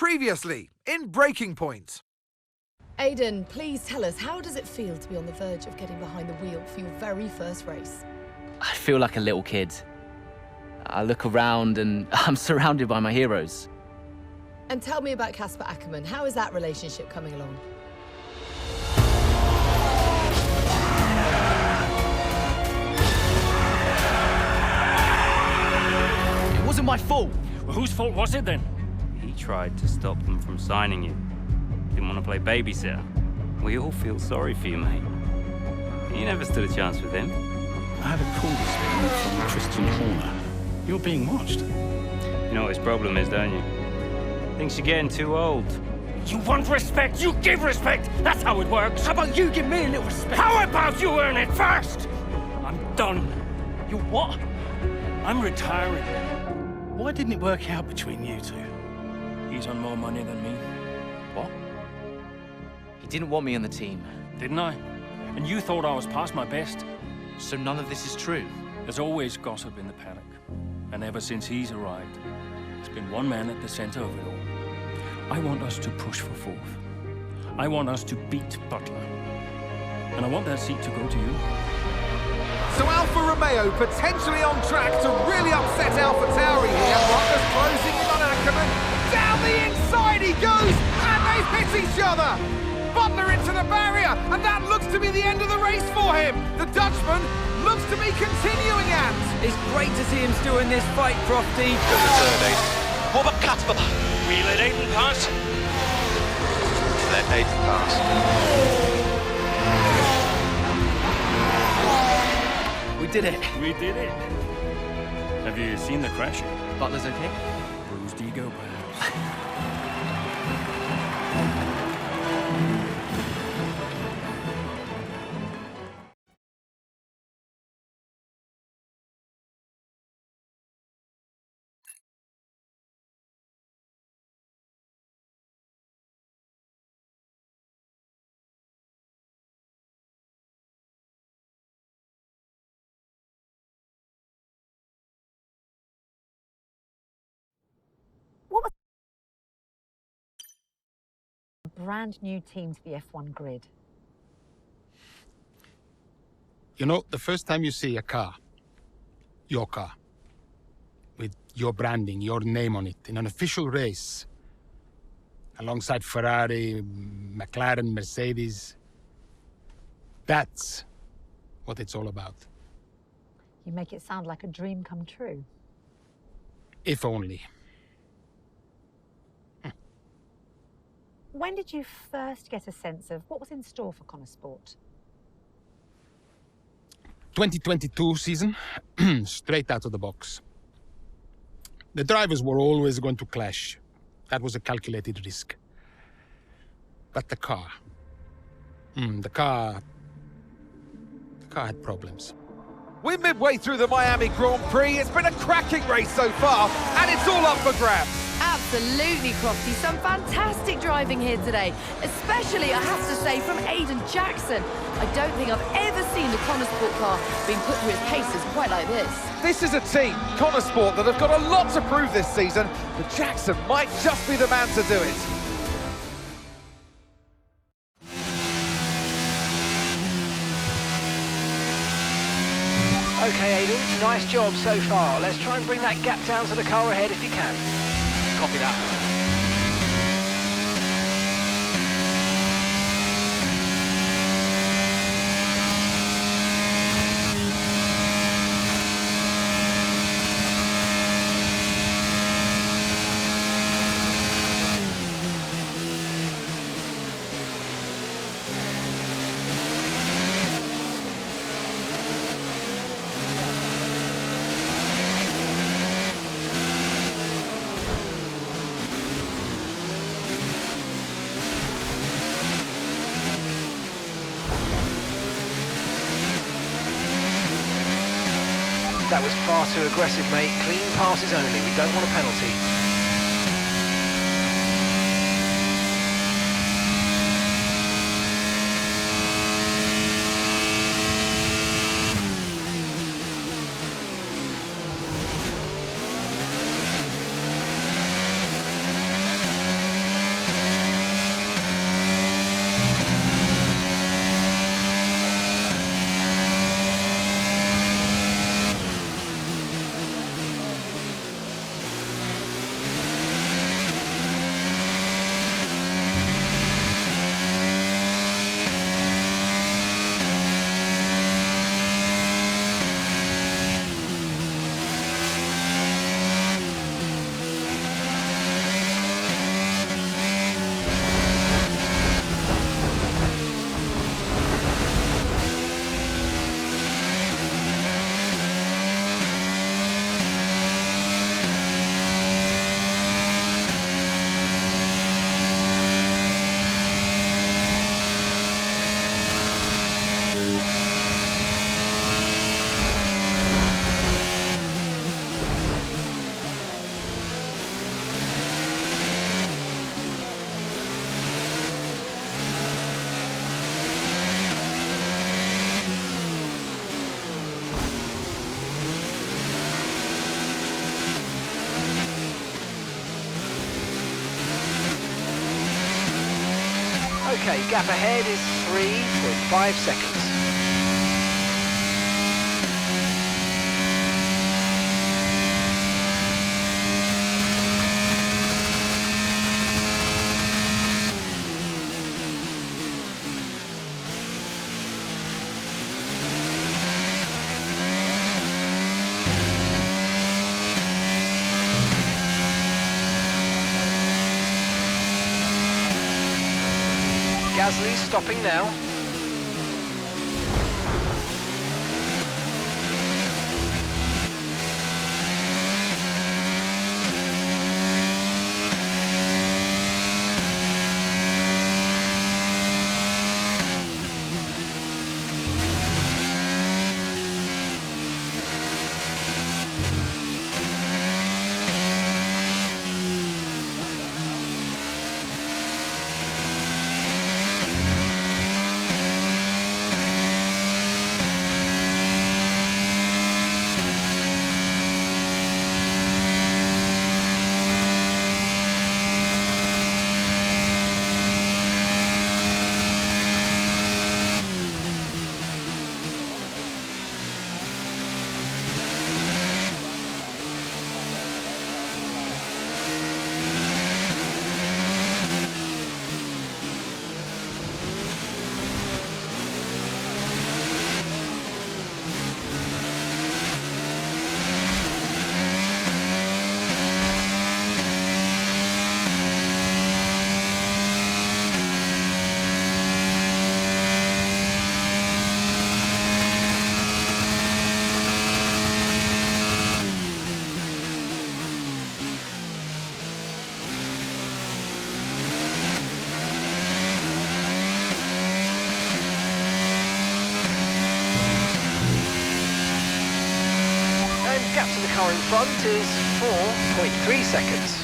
Previously, in Breaking Point. Aidan, please tell us, how does it feel to be on the verge of getting behind the wheel for your very first race? I feel like a little kid. I look around and I'm surrounded by my heroes. And tell me about Casper Ackerman. How is that relationship coming along? It wasn't my fault. Well, whose fault was it then? He tried to stop them from signing you. Didn't want to play babysitter. We all feel sorry for you, mate. You never stood a chance with him. I had a call this morning from Christian Horner. You're being watched. You know what his problem is, don't you? Thinks you're getting too old. You want respect, you give respect! That's how it works! How about you give me a little respect? How about you earn it first? I'm done. You what? I'm retiring. Why didn't it work out between you two? He's on more money than me, What? He didn't want me on the team. didn't I? And you thought I was past my best? So none of this is true. There's always gossip in the paddock. And ever since he's arrived, there's been one man at the center of it all. I want us to push for fourth. I want us to beat Butler. And I want that seat to go to you. So Alfa Romeo potentially on track to really upset AlphaTauri here. Butler's closing in on Ackerman. Down the inside he goes, and they've hit each other. Butler into the barrier, and that looks to be the end of the race for him. The Dutchman looks to be continuing and... It's great to see him still in this fight, Crofty. What about Kasper? We let Aiden pass. Let Aiden pass. We did it. We did it. Have you seen the crash? Butler's okay? Bruised ego, perhaps. Brand new team to the F1 grid. You know, the first time you see a car, your car, with your branding, your name on it, in an official race, alongside Ferrari, McLaren, Mercedes, that's what it's all about. You make it sound like a dream come true. If only. When did you first get a sense of what was in store for Connor Sport? 2022 season, straight out of the box. The drivers were always going to clash. That was a calculated risk. But the car... the car had problems. We're midway through the Miami Grand Prix. It's been a cracking race so far, and it's all up for grabs. Absolutely, Crofty. Some fantastic driving here today. Especially, I have to say, from Aiden Jackson. I don't think I've ever seen the Connor Sport car being put through its paces quite like this. This is a team, Connor Sport, that have got a lot to prove this season, but Jackson might just be the man to do it. Okay, Aiden, nice job so far. Let's try and bring that gap down to the car ahead if you can. Copy that. That was far too aggressive, mate. Clean passes only. We don't want a penalty. Okay, gap ahead is 3.5 seconds. Gasly stopping now. Gap to the car in front is 4.3 seconds.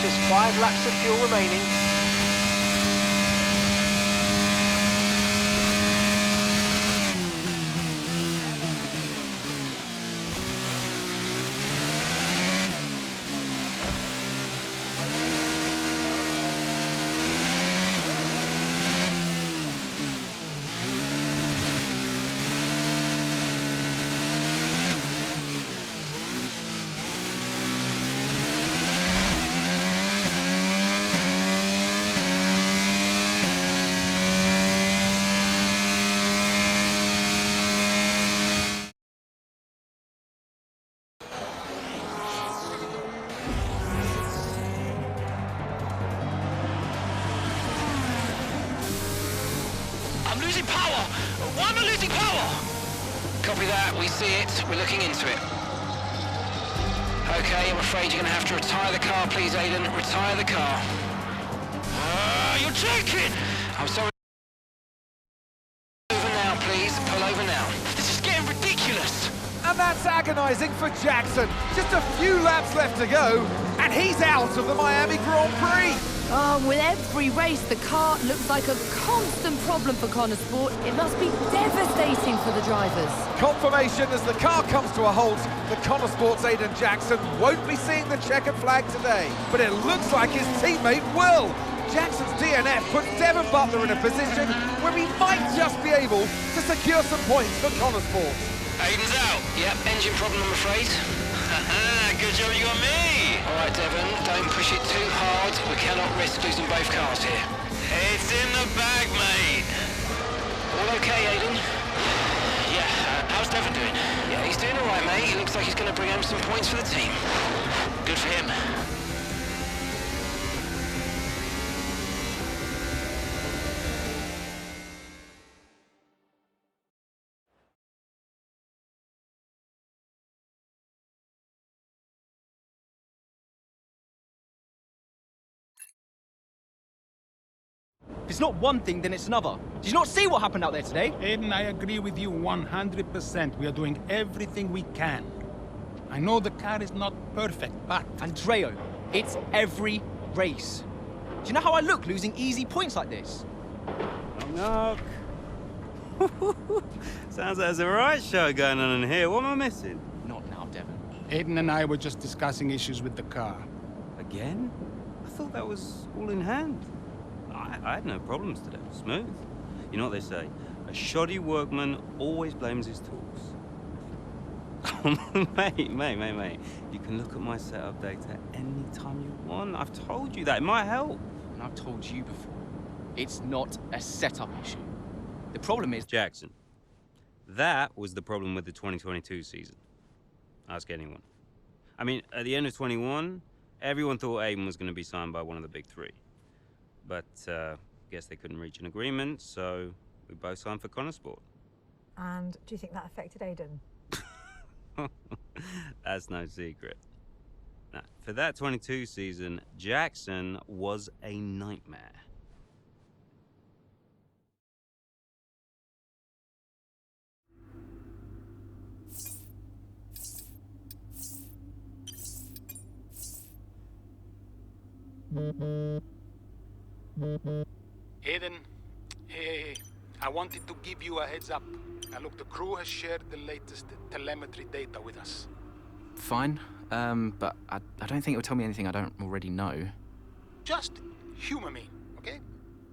Just 5 laps of fuel remaining. losing power! Why am I losing power? Copy that, we see it, we're looking into it. Okay, I'm afraid you're gonna have to retire the car, please, Aiden. Retire the car. You're joking! I'm sorry. Pull over now, please. Pull over now. This is getting ridiculous. And that's agonising for Jackson. Just a few laps left to go, and he's out of the Miami Grand Prix. Oh, with every race, the car looks like a constant problem for Connor Sport. It must be devastating for the drivers. Confirmation as the car comes to a halt. The Connor Sport's Aiden Jackson won't be seeing the checkered flag today, but it looks like his teammate will. Jackson's DNF puts Devon Butler in a position where he might just be able to secure some points for Connor Sport. Aiden's out. Yep, engine problem, I'm afraid. Good job you got me. All right, Devon, don't push it too hard. We cannot risk losing both cars here. It's in the bag, mate. All okay, Aiden? Yeah, how's Devon doing? Yeah, he's doing all right, mate. He looks like he's going to bring home some points for the team. Good for him. If it's not one thing, then it's another. Did you not see what happened out there today? Aiden, I agree with you 100%. We are doing everything we can. I know the car is not perfect, but... Andreo, it's every race. Do you know how I look losing easy points like this? Knock. Sounds like there's a right show going on in here. What am I missing? Not now, Devon. Aiden and I were just discussing issues with the car. Again? I thought that was all in hand. I had no problems today. Smooth. You know what they say? A shoddy workman always blames his tools. mate. You can look at my setup data anytime you want. I've told you that. It might help. And I've told you before, it's not a setup issue. The problem is... Jackson, that was the problem with the 2022 season. Ask anyone. I mean, at the end of 21, everyone thought Aiden was going to be signed by one of the big three. But, guess they couldn't reach an agreement, so we both signed for Connor Sport. And do you think that affected Aiden? That's no secret. Now, for that 22 season, Jackson was a nightmare. Aiden, hey, I wanted to give you a heads up. Now look, the crew has shared the latest telemetry data with us. Fine, but I don't think it will tell me anything I don't already know. Just humor me, okay?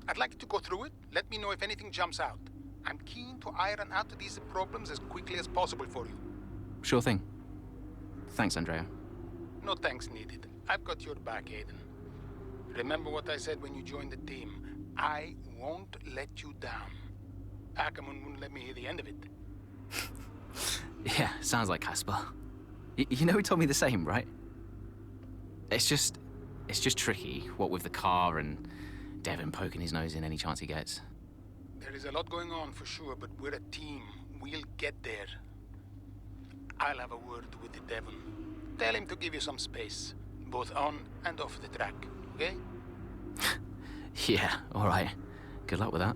I'd like you to go through it. Let me know if anything jumps out. I'm keen to iron out these problems as quickly as possible for you. Sure thing. Thanks, Andrea. No thanks needed. I've got your back, Aiden. Remember what I said when you joined the team. I won't let you down. Ackerman wouldn't let me hear the end of it. Yeah, sounds like Casper. You know he told me the same, right? It's just tricky, what with the car and Devon poking his nose in any chance he gets. There is a lot going on for sure, but we're a team. We'll get there. I'll have a word with the Devon. Tell him to give you some space, both on and off the track, okay? Yeah, all right. Good luck with that.